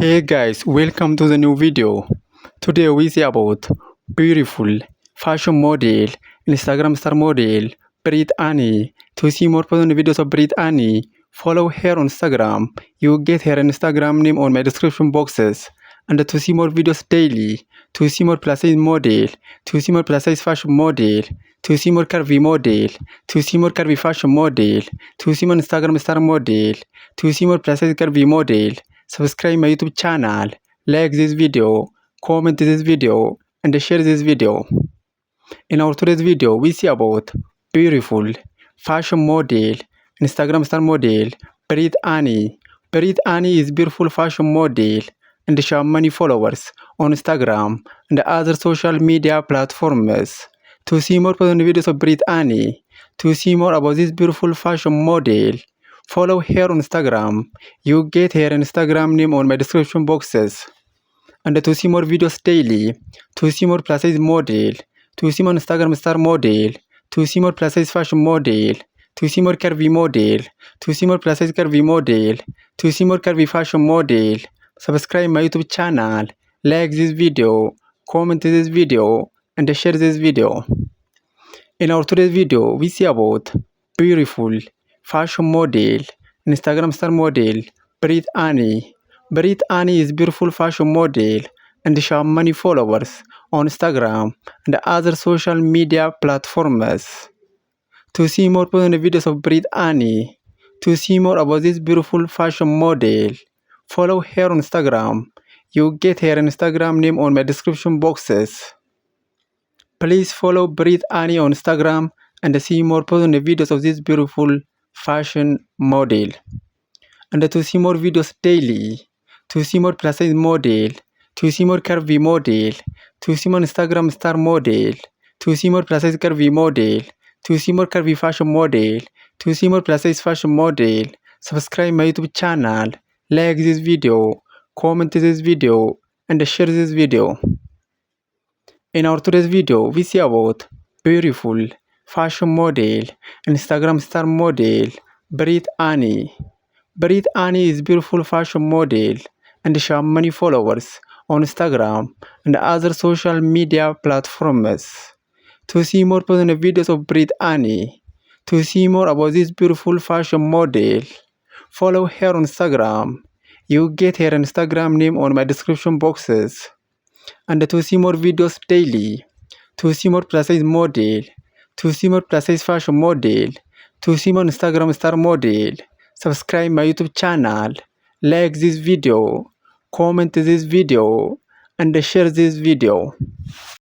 Hey guys, welcome to the new video. Today we see about beautiful fashion model, Instagram star model, Brit Annie. To see more fun videos of Brit Annie, follow her on Instagram. You get her Instagram name on my description boxes. And to see more videos daily, to see more plus size model, to see more plus size fashion model, to see more curvy model, to see more curvy fashion model, to see more Instagram star model, to see more plus size curvy model. Subscribe my YouTube channel, like this video, comment this video, and share this video. In our today's video, we see about beautiful fashion model, Instagram star model, Brit Annie. Brit Annie is beautiful fashion model and she has many followers on Instagram and other social media platforms. To see more fun videos of Brit Annie, to see more about this beautiful fashion model, follow her on Instagram. You get her Instagram name on my description boxes. And to see more videos daily, to see more plus size model, to see more Instagram star model, to see more plus size fashion model, to see more curvy model, to see more plus size curvy model, to see more curvy fashion model, subscribe my YouTube channel, like this video, comment this video, and share this video. In our today's video, we see about beautiful fashion model, Instagram star model, Brit Annie. Brit Annie is beautiful fashion model and she has many followers on Instagram and other social media platforms. To see more personal videos of Brit Annie, to see more about this beautiful fashion model, follow her on Instagram. You get her Instagram name on my description boxes. Please follow Brit Annie on Instagram and see more personal videos of this beautiful fashion model. And to see more videos daily, to see more plus size model, to see more curvy model, to see more Instagram star model, to see more plus size curvy model, to see more curvy fashion model, to see more plus size fashion model, subscribe my YouTube channel, like this video, comment this video, and share this video. In our today's video, we see about beautiful fashion model, Instagram star model, Brit Annie. Brit Annie is beautiful fashion model and she has many followers on Instagram and other social media platforms. To see more personal videos of Brit Annie, to see more about this beautiful fashion model, follow her on Instagram. You get her Instagram name on my description boxes. And to see more videos daily, to see more plus size model, to see more plus size fashion model, to see more Instagram star model, subscribe my YouTube channel, like this video, comment this video, and share this video.